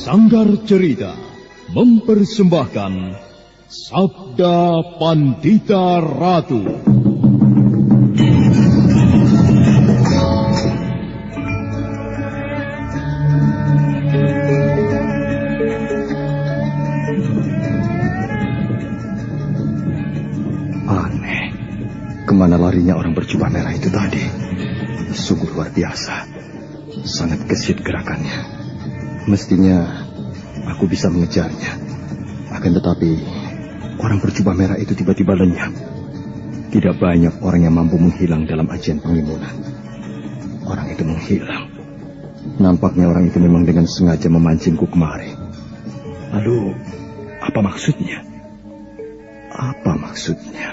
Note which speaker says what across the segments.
Speaker 1: Sanggar Cerita mempersembahkan Sabda Pandita Ratu.
Speaker 2: Aneh, kemana larinya orang berjubah merah itu tadi? Sungguh luar biasa, sangat gesit gerakannya. Mestinya aku bisa mengejarnya. Akan tetapi orang berjubah merah itu tiba-tiba lenyap. Tidak banyak orang yang mampu menghilang dalam ajian pengimunan. Orang itu menghilang. Nampaknya orang itu memang dengan sengaja memancingku kemari. Lalu apa maksudnya? Apa maksudnya?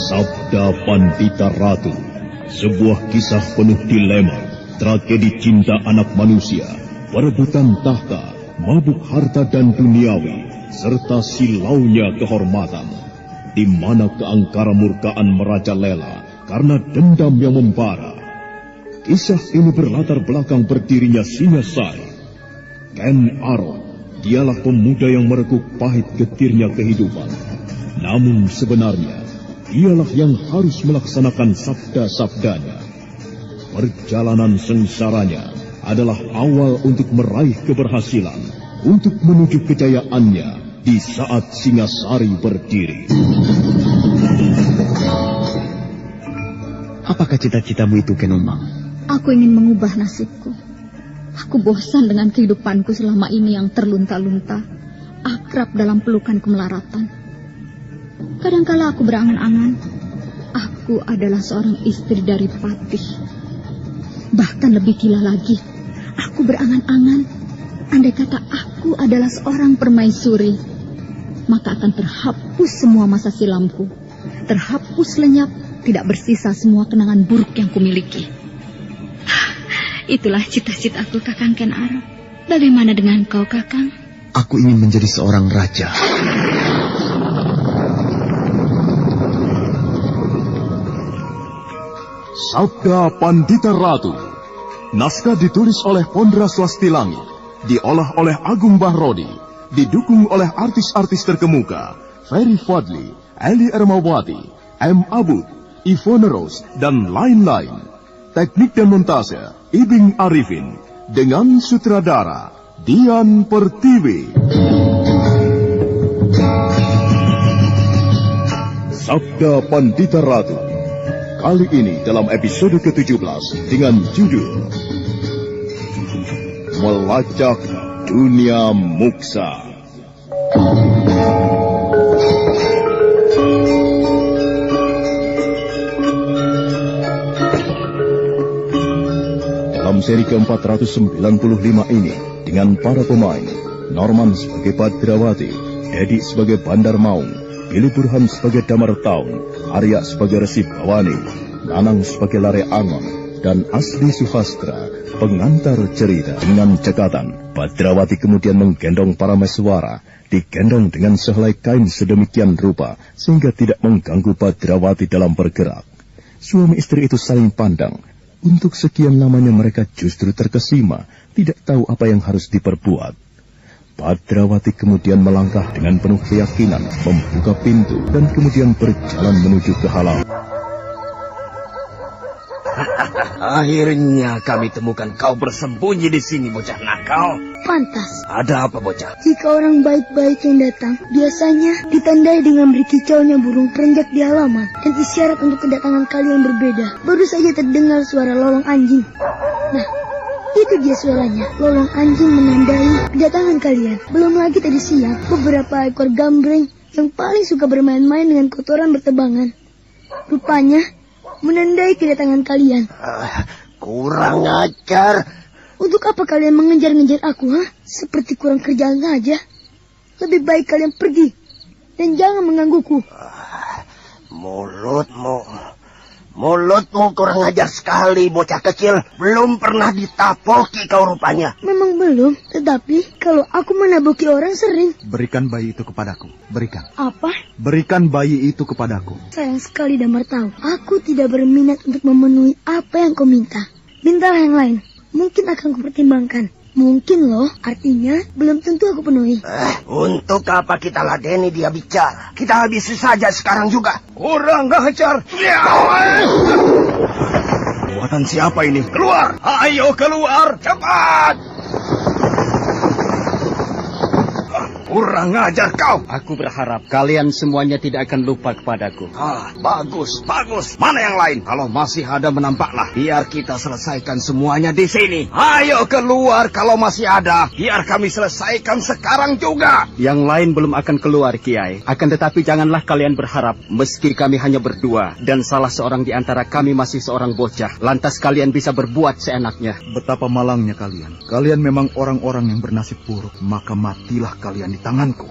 Speaker 1: Sabda Pandita Ratu, sebuah kisah penuh dilema, tragedi cinta anak manusia, perebutan tahta, mabuk harta dan duniawi, serta silaunya kehormatan, di mana keangkara murkaan merajalela karena dendam yang membara. Kisah ini berlatar belakang berdirinya Singasari. Ken Arok, dialah pemuda yang merekuk pahit getirnya kehidupan. Namun sebenarnya, dialah yang harus melaksanakan sabda-sabdanya. Perjalanan sengsaranya adalah awal untuk meraih keberhasilan, untuk menuju kejayaannya di saat Singasari berdiri.
Speaker 2: Apakah cita-citamu itu, Kenomang?
Speaker 3: Aku ingin mengubah nasibku. Aku bosan dengan kehidupanku selama ini yang terlunta-lunta, akrab dalam pelukan kemelaratan. Kadangkala aku berangan-angan, aku adalah seorang istri dari Patih. Bahkan lebih gila lagi, aku berangan-angan, andai kata aku adalah seorang permaisuri, maka akan terhapus semua masa silamku, terhapus lenyap, tidak bersisa semua kenangan buruk yang kumiliki. Itulah cita-citaku, Kakang Ken Arok. Bagaimana dengan kau, Kakang?
Speaker 2: Aku ingin menjadi seorang raja.
Speaker 1: Sabda Pandita Ratu. Naskah ditulis oleh Pondra Swastilangi, diolah oleh Agung Bahrodi, didukung oleh artis-artis terkemuka Ferry Fadli, Eli Ermawati, M. Abud, Ivone Rose, dan lain-lain. Teknik dan montase Ibing Arifin, dengan sutradara Dian Pertiwi. Sabda Pandita Ratu. Kali ini dalam episode ke-17 dengan judul Melacak Dunia Muksa. Dalam seri ke-495 ini, dengan para pemain, Norman sebagai Badrawati, Dedi sebagai Bandar Maung, Billy Burhan sebagai Damar Taun, Arya sebagai Resi Bawani, Nanang sebagai Lare Angon, dan Asli Suhastra, pengantar cerita. Dengan cekatan, Badrawati kemudian menggendong para meswara, digendong dengan sehelai kain sedemikian rupa, sehingga tidak mengganggu Badrawati dalam bergerak. Suami istri itu saling pandang. Untuk sekian lamanya mereka justru terkesima, tidak tahu apa yang harus diperbuat. Badrawati kemudian melangkah dengan penuh keyakinan, membuka pintu, dan kemudian berjalan menuju ke halaman.
Speaker 4: Akhirnya kami temukan kau bersembunyi di sini, bocah nakal.
Speaker 5: Pantas.
Speaker 4: Ada apa, bocah?
Speaker 5: Jika orang baik-baik yang datang, biasanya ditandai dengan berkicaunya burung perenjak di halaman dan isyarat untuk kedatangan kalian berbeda. Baru saja terdengar suara lolong anjing. Nah, itu dia suaranya. Lolong anjing menandai kedatangan kalian. Belum lagi tadi siang, beberapa ekor gambreng yang paling suka bermain-main dengan kotoran bertebangan. Rupanya menandai kedatangan kalian.
Speaker 4: Kurang ajar.
Speaker 5: Untuk apa kalian mengejar-ngejar aku, ha? Seperti kurang kerjaan saja. Lebih baik kalian pergi dan jangan menggangguku.
Speaker 4: Mulutmu Mulutmu kurang ajar sekali, bocah kecil. Belum pernah ditapoki kau rupanya.
Speaker 5: Memang belum, tetapi kalau aku menaboki orang sering.
Speaker 2: Berikan bayi itu kepadaku. Berikan.
Speaker 5: Apa?
Speaker 2: Berikan bayi itu kepadaku.
Speaker 5: Sayang sekali Damar tahu. Aku tidak berminat untuk memenuhi apa yang kau minta. Mintalah yang lain. Mungkin akan kupertimbangkan. Mungkin loh, artinya belum tentu aku penuhi.
Speaker 4: Untuk apa kita ladeni dia bicara? Kita habisi saja sekarang juga. Kurang ajar.
Speaker 2: Buatan siapa ini?
Speaker 4: Keluar! Ayo keluar! Cepat! Kurang ajar kau!
Speaker 6: Aku berharap kalian semuanya tidak akan lupa kepadaku.
Speaker 4: Bagus, bagus. Mana yang lain? Kalau masih ada menampaklah. Biar kita selesaikan semuanya di sini. Ayo keluar kalau masih ada. Biar kami selesaikan sekarang juga.
Speaker 6: Yang lain belum akan keluar, Kiai. Akan tetapi janganlah kalian berharap, meski kami hanya berdua, dan salah seorang di antara kami masih seorang bocah, lantas kalian bisa berbuat seenaknya.
Speaker 2: Betapa malangnya kalian. Kalian memang orang-orang yang bernasib buruk. Maka matilah kalian di tanganku.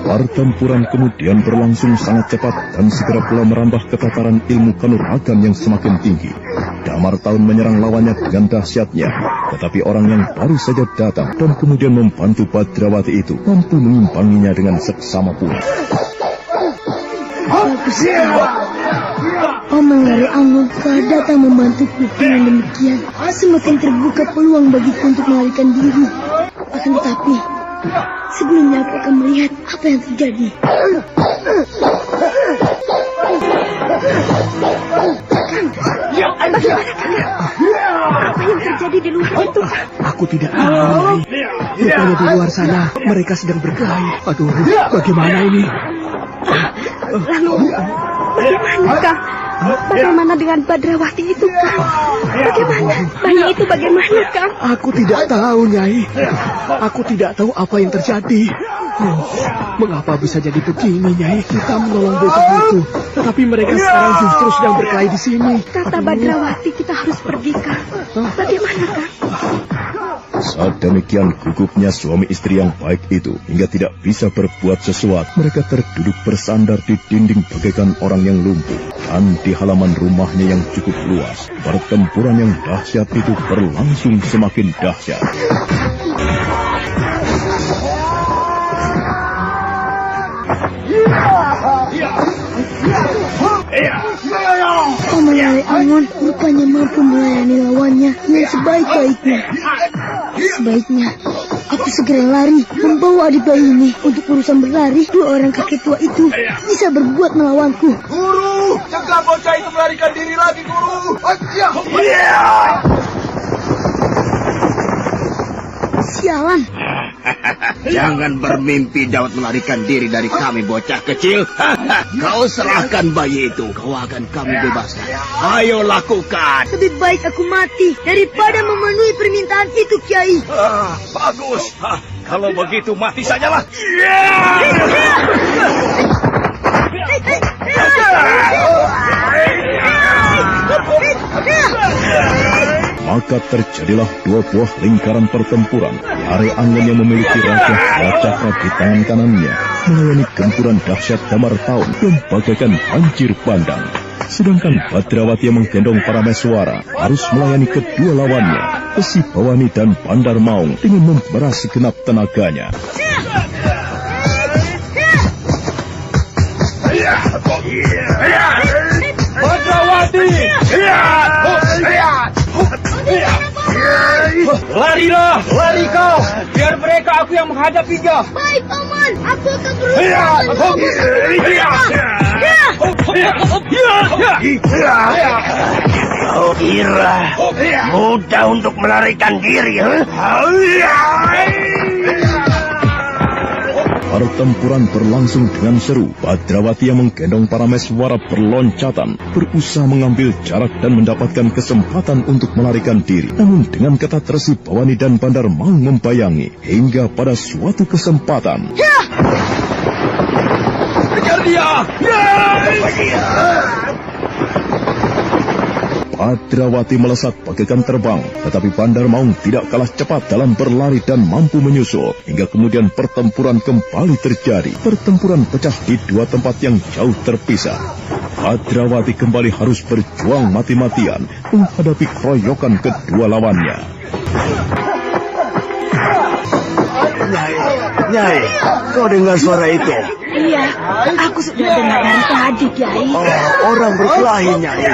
Speaker 1: Pertempuran kemudian berlangsung sangat cepat dan segera pula merambah ke tataran ilmu kanuragan yang semakin tinggi. Damar Taun menyerang lawannya dengan dahsyatnya, tetapi orang yang baru saja datang dan kemudian membantu Badrawati itu mampu mengimbanginya dengan seksama pula.
Speaker 5: Bagus sekali. Paman Lare Angon telah datang membantuku. Dengan demikian, semakin terbuka peluang bagiku untuk melarikan diri. Akan tetapi, sebelumnya aku akan melihat apa yang terjadi. Bagaimana, Kakak? Apa yang terjadi di luar itu?
Speaker 7: Aku tidak tahu. Rupanya di luar sana mereka sedang berkelahi. Aduh, bagaimana ini?
Speaker 5: Lalu, bagaimana, Kak? Bagaimana dengan Badrawati itu, Kak? Bagaimana? Bayi itu bagaimana, Kak?
Speaker 7: Aku tidak tahu, Nyai. Aku tidak tahu apa yang terjadi. Mengapa bisa jadi begini, Nyai? Kita menolong bocah itu, tapi mereka sekarang justru sedang berkelahi di sini.
Speaker 5: Kata Badrawati kita harus pergi, Kak. Bagaimana, Kak?
Speaker 1: Saat demikian gugupnya suami istri yang baik itu hingga tidak bisa berbuat sesuatu. Mereka terduduk bersandar di dinding bagaikan orang yang lumpuh. Dan di halaman rumahnya yang cukup luas, pertempuran yang dahsyat itu berlangsung semakin dahsyat.
Speaker 5: Paman Lare Angon rupanya mampu melayani lawannya dengan sebaik-baiknya. Sebaiknya aku segera lari membawa adik bayi ini. Untuk urusan berlari, dua orang kakek tua itu bisa berbuat melawanku.
Speaker 4: Guru! Cegah bocah itu melarikan diri lagi, Guru!
Speaker 5: Sialan.
Speaker 4: Jangan bermimpi dapat melarikan diri dari kami, bocah kecil. Kau serahkan bayi itu, kau akan kami bebaskan. Ayo lakukan.
Speaker 5: Lebih baik aku mati daripada memenuhi permintaan itu, Kiai.
Speaker 4: Bagus. Kalau begitu mati sajalah.
Speaker 1: Maka terjadilah dua buah lingkaran pertempuran. Lare Angon yang memiliki raja Cakra di tangan kanannya melayani gempuran dahsyat Damar Taun yang bagaikan banjir bandang. Sedangkan Badrawati yang menggendong para meswara harus melayani kedua lawannya, Besi Bawani dan Bandar Maung, dengan memeras segenap tenaganya.
Speaker 4: Badrawati! Larilah! Lari kau! Biar mereka aku yang menghadapinya!
Speaker 5: Baik, Paman. Aku akan berusaha.
Speaker 4: Kau kira mudah untuk melarikan diri,
Speaker 1: Pertempuran berlangsung dengan seru. Badrawati yang menggendong para meswara berloncatan, berusaha mengambil jarak dan mendapatkan kesempatan untuk melarikan diri. Namun dengan ketat Resi Bawani dan Bandar Maung membayangi, hingga pada suatu kesempatan.
Speaker 4: Kejar dia!
Speaker 1: Badrawati melesat bagaikan terbang, tetapi Bandar Maung tidak kalah cepat dalam berlari dan mampu menyusul. Hingga kemudian pertempuran kembali terjadi. Pertempuran pecah di dua tempat yang jauh terpisah. Badrawati kembali harus berjuang mati-matian menghadapi keroyokan kedua lawannya.
Speaker 4: Nyai, kau dengar suara itu?
Speaker 5: Iya, aku sudah dengar dari tadi, Kiai.
Speaker 4: Orang berkelahi, Nyai.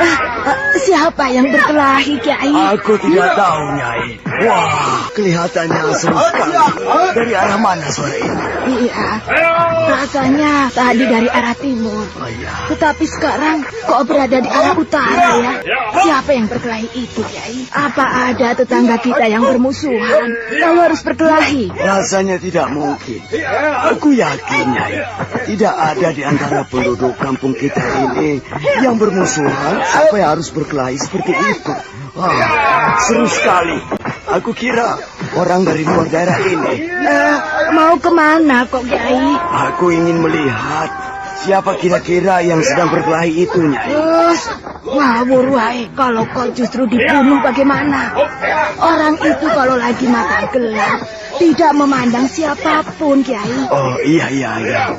Speaker 5: Siapa yang berkelahi, Kiai?
Speaker 4: Aku tidak tahu, Nyai. Wah, kelihatannya seru sekali. Dari arah mana suara itu?
Speaker 5: Iya, rasanya tadi dari arah timur. Tetapi sekarang kok berada di arah utara ya? Siapa yang berkelahi itu, Kiai? Apa ada tetangga kita yang bermusuhan lalu harus berkelahi?
Speaker 4: Rasanya tidak mungkin. Aku yakin, Nyai. Tidak ada di antara penduduk kampung kita ini yang bermusuhan sampai harus berkelahi seperti itu. Wah, seru sekali. Aku kira orang dari luar daerah ini.
Speaker 5: Mau kemana kok, Kiai?
Speaker 4: Aku ingin melihat siapa kira-kira yang sedang berkelahi itu, Nyai.
Speaker 5: Ngawur wae, kalau kau justru dibunuh bagaimana? Orang itu kalau lagi mata gelap tidak memandang siapapun, Kiai.
Speaker 4: Oh, iya.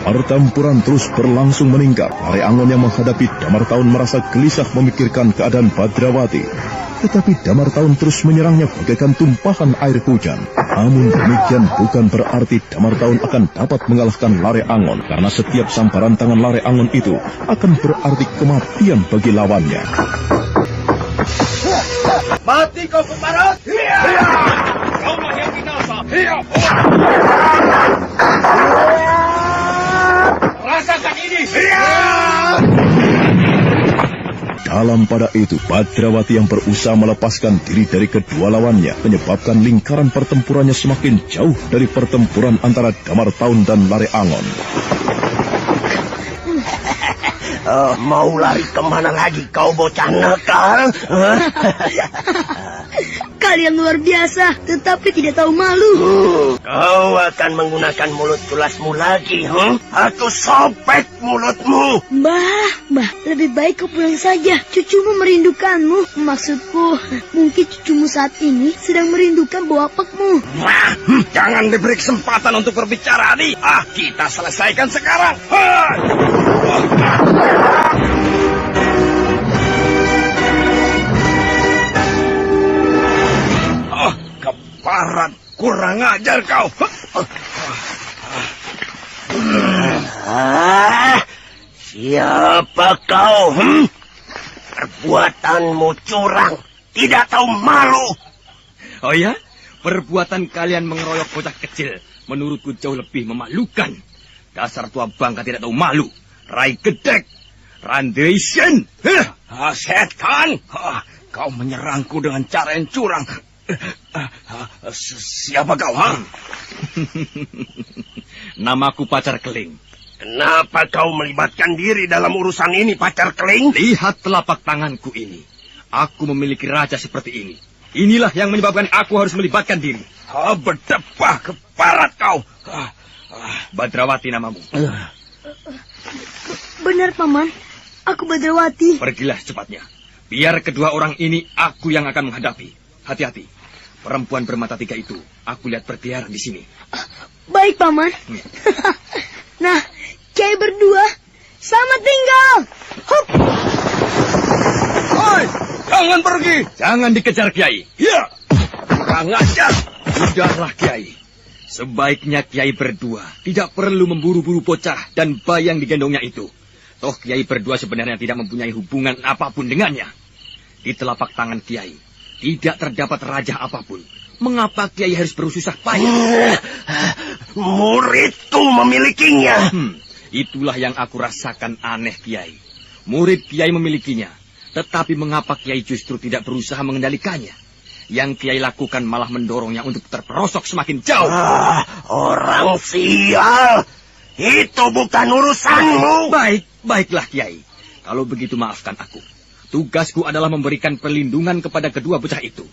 Speaker 1: Pertempuran terus berlangsung meningkat. Lare Angon yang menghadapi Damar Taun merasa gelisah memikirkan keadaan Badrawati. Tetapi Damar Taun terus menyerangnya bagaikan tumpahan air hujan. Namun demikian bukan berarti Damar Taun akan dapat mengalahkan Lare Angon, karena setiap samparan tangan Lare Angon itu akan berarti kematian bagi lawannya.
Speaker 4: Mati kau keparat! Kau yang binasa! Rasakan ini!
Speaker 1: Dalam pada itu, Badrawati yang berusaha melepaskan diri dari kedua lawannya menyebabkan lingkaran pertempurannya semakin jauh dari pertempuran antara Damar Taun dan Lare Angon.
Speaker 4: Mau lari kemana lagi kau bocah nakal?
Speaker 5: Kalian luar biasa, tetapi tidak tahu malu.
Speaker 4: Kau akan menggunakan mulut culasmu lagi, Aku sobek mulutmu.
Speaker 5: Mbah, lebih baik kau pulang saja. Cucumu merindukanmu. Maksudku, mungkin cucumu saat ini sedang merindukan bau apekmu.
Speaker 4: Jangan diberi kesempatan untuk berbicara, Adi. Kita selesaikan sekarang. Keparat, kurang ajar kau. Siapa kau? Perbuatanmu curang, tidak tahu malu.
Speaker 8: Oh ya? Perbuatan kalian mengeroyok bocah kecil menurutku jauh lebih memalukan. Dasar tua bangka tidak tahu malu. Rai Gedek, Randation.
Speaker 4: Setan, kau menyerangku dengan cara yang curang. Siapa kau,
Speaker 8: Namaku Pacar Keling.
Speaker 4: Kenapa kau melibatkan diri dalam urusan ini, Pacar Keling?
Speaker 8: Lihat telapak tanganku ini. Aku memiliki raja seperti ini. Inilah yang menyebabkan aku harus melibatkan diri.
Speaker 4: Berdebah keparat kau.
Speaker 8: Badrawati namamu.
Speaker 5: Benar, Paman. Aku Badrawati.
Speaker 8: Pergilah cepatnya. Biar kedua orang ini aku yang akan menghadapi. Hati-hati. Perempuan bermata tiga itu, aku lihat berkeliaran di sini.
Speaker 5: Baik, Paman. Nah, Kiai berdua, selamat tinggal. Hup.
Speaker 4: Oi, jangan pergi.
Speaker 8: Jangan dikejar, Kiai.
Speaker 4: Ya, kurang ajar.
Speaker 8: Sudahlah, Kiai. Sebaiknya Kiai berdua tidak perlu memburu-buru bocah dan bayi yang digendongnya itu. Toh Kiai berdua sebenarnya tidak mempunyai hubungan apapun dengannya. Di telapak tangan Kiai tidak terdapat raja apapun. Mengapa Kiai harus bersusah payah?
Speaker 4: Muridku memilikinya.
Speaker 8: Itulah yang aku rasakan aneh, Kiai. Murid Kiai memilikinya. Tetapi mengapa Kiai justru tidak berusaha mengendalikannya? Yang Kiai lakukan malah mendorongnya untuk terperosok semakin jauh.
Speaker 4: Orang sial. Itu bukan urusanmu.
Speaker 8: Baiklah Kiai. Kalau begitu maafkan aku. Tugasku adalah memberikan perlindungan kepada kedua bocah itu.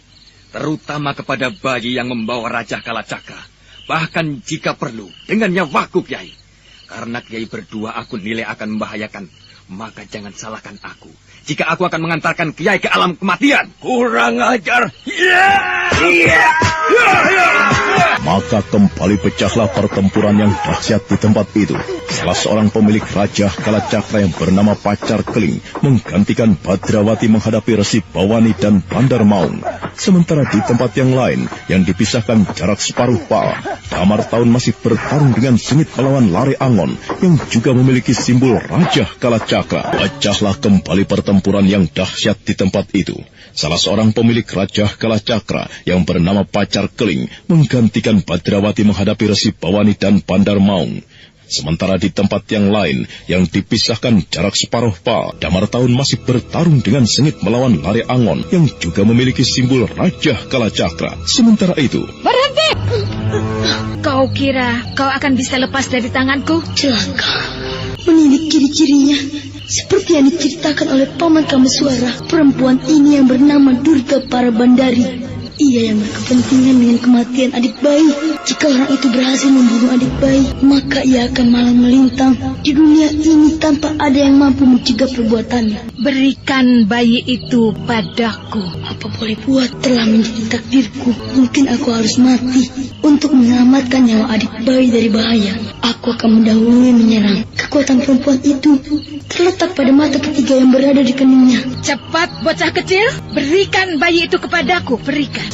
Speaker 8: Terutama kepada bayi yang membawa Raja Kalacakra. Bahkan jika perlu, dengan nyawaku, Kiai. Karena Kiai berdua aku nilai akan membahayakan maka jangan salahkan aku jika aku akan mengantarkan Kiai ke alam kematian.
Speaker 4: Kurang ajar.
Speaker 1: Maka kembali pecahlah pertempuran yang dahsyat di tempat itu. Salah seorang pemilik Raja Kalacakra yang bernama Pacar Keling menggantikan Badrawati menghadapi Resi Bawani dan Bandar Maung. Sementara di tempat yang lain yang dipisahkan jarak separuh pal, Damar Taun masih bertarung dengan sengit melawan Lare Angon yang juga memiliki simbol Raja Kalacakra. Pecahlah kembali pertempuran yang dahsyat di tempat itu. Salah seorang pemilik Raja Kalacakra yang bernama Pacar Keling menggantikan Badrawati menghadapi Resi Bawani dan Bandar Maung. Sementara di tempat yang lain yang dipisahkan jarak separuh pal, Damar Taun masih bertarung dengan sengit melawan Lare Angon yang juga memiliki simbol Raja Kalacakra. Sementara itu,
Speaker 9: berhenti! Kau kira kau akan bisa lepas dari tanganku?
Speaker 5: Celaka. Menilik ciri-cirinya seperti yang diceritakan oleh Paman Kameswara. Perempuan ini yang bernama Durga Parabandari. Ia yang berkepentingan dengan kematian adik bayi. Jika orang itu berhasil membunuh adik bayi, maka ia akan malang melintang di dunia ini tanpa ada yang mampu mencegah perbuatannya.
Speaker 9: Berikan bayi itu padaku.
Speaker 5: Apa boleh buat, telah menjadi takdirku. Mungkin aku harus mati untuk menyelamatkan nyawa adik bayi dari bahaya. Aku akan mendahului menyerang. Kekuatan perempuan itu terletak pada mata ketiga yang berada di keningnya.
Speaker 9: Cepat, bocah kecil, berikan bayi itu kepadaku. Berikan.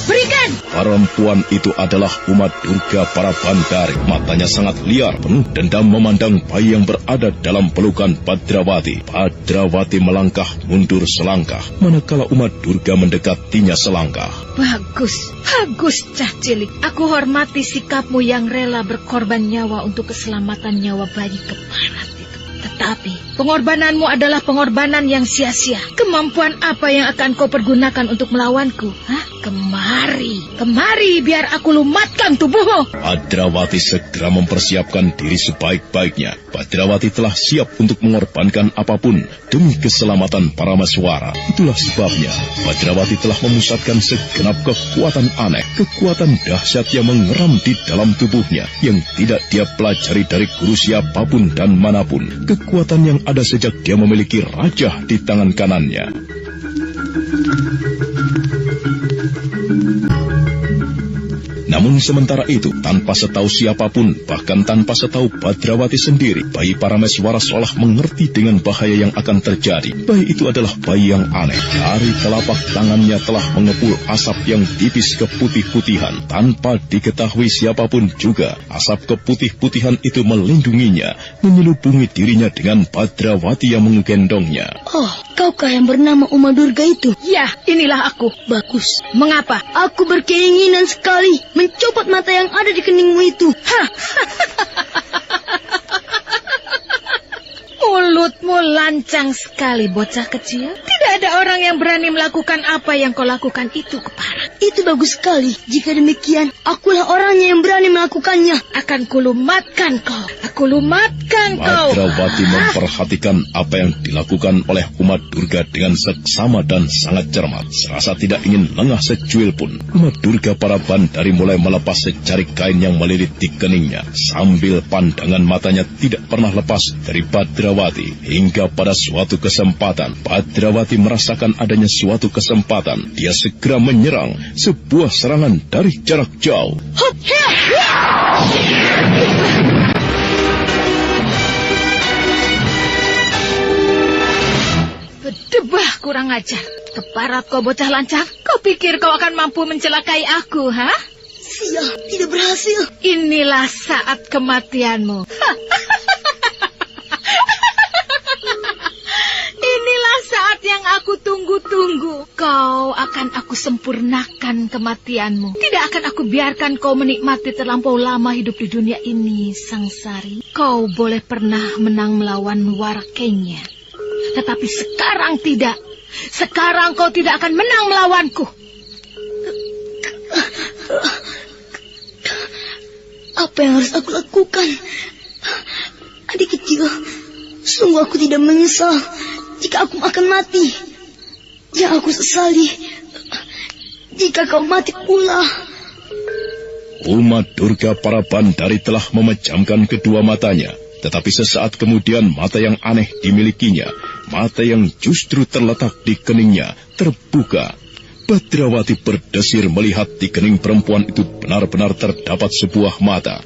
Speaker 1: Perempuan itu adalah Uma Durga Parabandari. Matanya sangat liar, penuh dendam memandang bayi yang berada dalam pelukan Badrawati. Badrawati melangkah mundur selangkah, manakala Uma Durga mendekatinya selangkah.
Speaker 9: Bagus, Cah Cilik. Aku hormati sikapmu yang rela berkorban nyawa untuk keselamatan nyawa bayi keparat itu. Tetapi pengorbananmu adalah pengorbanan yang sia-sia. Kemampuan apa yang akan kau pergunakan untuk melawanku? Kemari, biar aku lumatkan tubuhmu.
Speaker 1: Badrawati segera mempersiapkan diri sebaik-baiknya. Badrawati telah siap untuk mengorbankan apapun demi keselamatan Parameswara. Itulah sebabnya Badrawati telah memusatkan segenap kekuatan aneh, kekuatan dahsyat yang mengeram di dalam tubuhnya, yang tidak dia pelajari dari guru siapapun dan manapun. Kekuatan yang ada sejak dia memiliki raja di tangan kanannya. Namun sementara itu, tanpa setahu siapapun, bahkan tanpa setahu Badrawati sendiri, bayi Parameswara seolah mengerti dengan bahaya yang akan terjadi. Bayi itu adalah bayi yang aneh. Dari telapak tangannya telah mengepul asap yang tipis keputih-putihan. Tanpa diketahui siapapun juga, asap keputih-putihan itu melindunginya, menyelubungi dirinya dengan Badrawati yang menggendongnya.
Speaker 5: Oh, kaukah yang bernama Uma Durga itu?
Speaker 9: Ya, inilah aku.
Speaker 5: Bagus.
Speaker 9: Mengapa?
Speaker 5: Aku berkeinginan sekali mencopot mata yang ada di keningmu itu.
Speaker 9: Mulutmu lancang sekali, bocah kecil. Tidak ada orang yang berani melakukan apa yang kau lakukan itu, Keparat.
Speaker 5: Itu bagus sekali. Jika demikian, akulah orangnya yang berani melakukannya.
Speaker 9: Akan kulumatkan kau. Aku lumatkan kau.
Speaker 1: Badrawati memperhatikan apa yang dilakukan oleh Uma Durga dengan seksama dan sangat cermat. Serasa tidak ingin lengah secuil pun, Uma Durga Parabandari mulai melepas secari kain yang melilit di keningnya. Sambil pandangan matanya tidak pernah lepas dari Badrawati. Hingga pada suatu kesempatan, Badrawati merasakan adanya suatu kesempatan. Dia segera menyerang, sebuah serangan dari jarak jauh.
Speaker 9: Berdebah, kurang ajar. Keparat kau, bocah lancang. Kau pikir kau akan mampu mencelakai aku, ha?
Speaker 5: Sial, tidak berhasil.
Speaker 9: Inilah saat kematianmu. Inilah saat yang aku tunggu-tunggu. Kau akan aku sempurnakan kematianmu. Tidak akan aku biarkan kau menikmati terlampau lama hidup di dunia ini, Sangsari. Kau boleh pernah menang melawan Warakenya, tetapi sekarang tidak. Sekarang kau tidak akan menang melawanku.
Speaker 5: Apa yang harus aku lakukan? Adik kecil, sungguh aku tidak menyesal jika aku akan mati. Yang aku sesali jika kau mati pula.
Speaker 1: Uma Durga Parabandari telah memejamkan kedua matanya. Tetapi sesaat kemudian mata yang aneh dimilikinya mata yang justru terletak di keningnya terbuka. Badrawati berdesir melihat di kening perempuan itu benar-benar terdapat sebuah mata.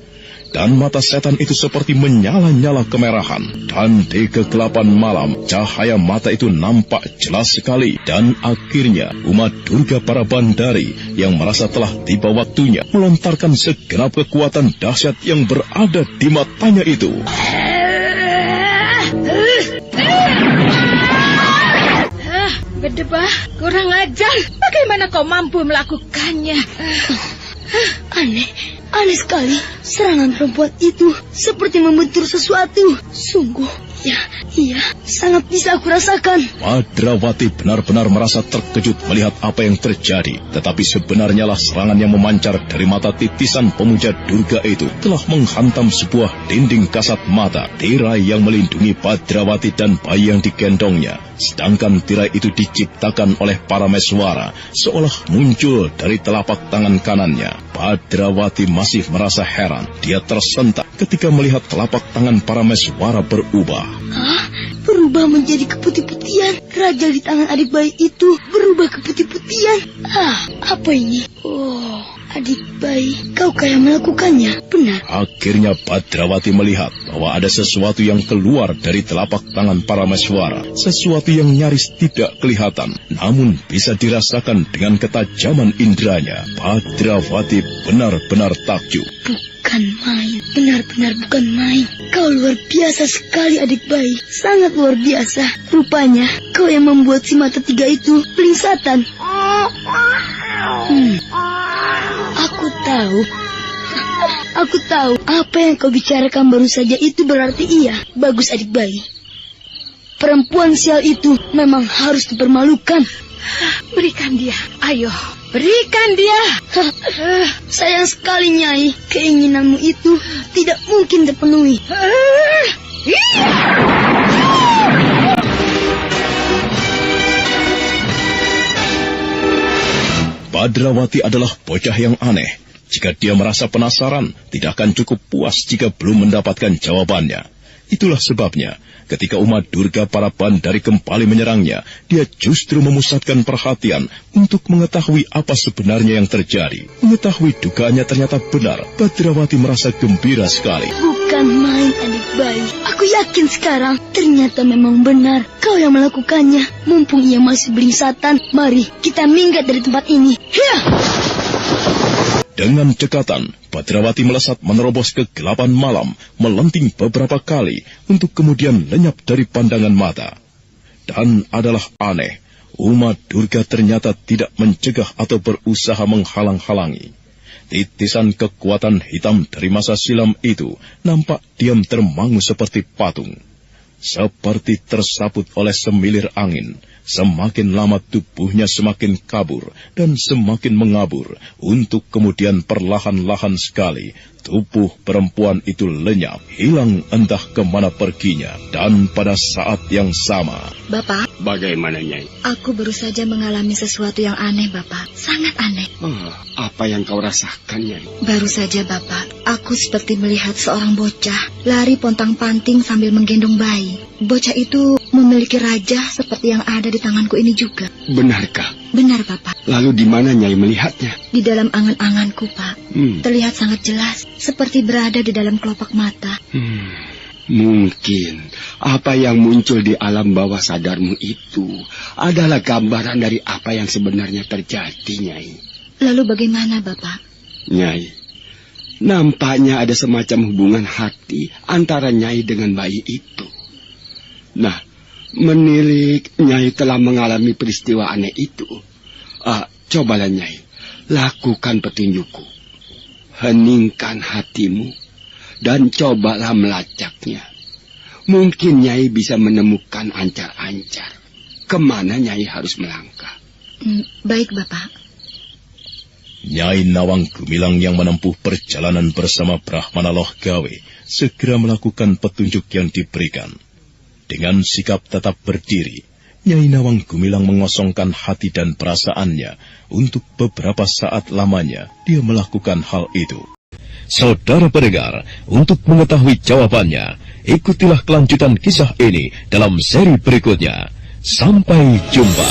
Speaker 1: Dan mata setan itu seperti menyala-nyala kemerahan. Dan di kegelapan malam, cahaya mata itu nampak jelas sekali. Dan akhirnya, umat Durga para Bandari yang merasa telah tiba waktunya melontarkan segenap kekuatan dahsyat yang berada di matanya itu.
Speaker 9: Berdebah, kurang ajar. Bagaimana kau mampu melakukannya?
Speaker 5: Aneh sekali. Serangan perempuan itu seperti membentur sesuatu. Sungguh, iya, sangat bisa aku rasakan.
Speaker 1: Badrawati benar-benar merasa terkejut melihat apa yang terjadi. Tetapi sebenarnya lah serangan yang memancar dari mata titisan pemuja Durga itu telah menghantam sebuah dinding kasat mata. Tirai yang melindungi Badrawati dan bayi yang digendongnya. Sedangkan tirai itu diciptakan oleh Parameswara, seolah muncul dari telapak tangan kanannya. Badrawati masih merasa heran. Dia tersentak ketika melihat telapak tangan Parameswara berubah.
Speaker 5: Hah? Berubah menjadi keputih-putihan. Raja di tangan adik bayi itu berubah keputih-putihan. Apa ini? Oh, adik bayi, kaukah yang melakukannya? Benar.
Speaker 1: Akhirnya Badrawati melihat bahwa ada sesuatu yang keluar dari telapak tangan Parameswara. Sesuatu yang nyaris tidak kelihatan, namun bisa dirasakan dengan ketajaman indranya. Badrawati benar-benar takjub.
Speaker 5: Bukan main, benar-benar bukan main. Kau luar biasa sekali adik bayi, sangat luar biasa. Rupanya kau yang membuat si mata tiga itu belingsatan. Aku tahu apa yang kau bicarakan baru saja itu berarti iya. Bagus adik bayi. Perempuan sial itu memang harus dipermalukan.
Speaker 9: Berikan dia, ayo, berikan dia.
Speaker 5: Sayang sekali Nyai, keinginanmu itu tidak mungkin terpenuhi.
Speaker 1: Badrawati adalah bocah yang aneh. Jika dia merasa penasaran, tidak akan cukup puas jika belum mendapatkan jawabannya. Itulah sebabnya, ketika umat Durga para Bandari kembali menyerangnya, dia justru memusatkan perhatian untuk mengetahui apa sebenarnya yang terjadi. Mengetahui dugaannya ternyata benar, Badrawati merasa gembira sekali.
Speaker 5: Bukan main adik bayi. Aku yakin sekarang, ternyata memang benar. Kau yang melakukannya. Mumpung ia masih belingsatan, mari kita minggat dari tempat ini.
Speaker 1: Dengan cekatan, Badrawati melesat menerobos kegelapan malam, melenting beberapa kali untuk kemudian lenyap dari pandangan mata. Dan adalah aneh, umat Durga ternyata tidak mencegah atau berusaha menghalang-halangi. Titisan kekuatan hitam dari masa silam itu nampak diam termangu seperti patung. Seperti tersaput oleh semilir angin. Semakin lama tubuhnya semakin kabur dan semakin mengabur, untuk kemudian perlahan-lahan sekali tubuh perempuan itu lenyap, hilang entah kemana perginya. Dan pada saat yang sama...
Speaker 3: Bapak?
Speaker 6: Bagaimana, Nyai?
Speaker 3: Aku baru saja mengalami sesuatu yang aneh, Bapak. Sangat aneh.
Speaker 6: Apa yang kau rasakan, Nyai?
Speaker 3: Baru saja, Bapak. Aku seperti melihat seorang bocah lari pontang-panting sambil menggendong bayi. Bocah itu memiliki raja seperti yang ada di tanganku ini juga.
Speaker 6: Benarkah?
Speaker 3: Benar, Bapak.
Speaker 6: Lalu di mana Nyai melihatnya?
Speaker 3: Di dalam angan-anganku, Pak. Terlihat sangat jelas, seperti berada di dalam kelopak mata.
Speaker 6: Mungkin apa yang muncul di alam bawah sadarmu itu adalah gambaran dari apa yang sebenarnya terjadi, Nyai.
Speaker 3: Lalu bagaimana, Bapak?
Speaker 6: Nyai, nampaknya ada semacam hubungan hati antara Nyai dengan bayi itu. Nah, menilik Nyai telah mengalami peristiwa aneh itu. Cobalah Nyai, lakukan petunjukku. Heningkan hatimu dan cobalah melacaknya. Mungkin Nyai bisa menemukan ancar-ancar kemana Nyai harus melangkah.
Speaker 3: Baik, Bapak.
Speaker 1: Nyai Nawang Gumilang yang menempuh perjalanan bersama Brahmana Loh Gawe segera melakukan petunjuk yang diberikan. Dengan sikap tetap berdiri, Nyai Nawang Gumilang mengosongkan hati dan perasaannya. Untuk beberapa saat lamanya, dia melakukan hal itu. Saudara pendengar, untuk mengetahui jawabannya, Ikutilah kelanjutan kisah ini dalam seri berikutnya. Sampai jumpa.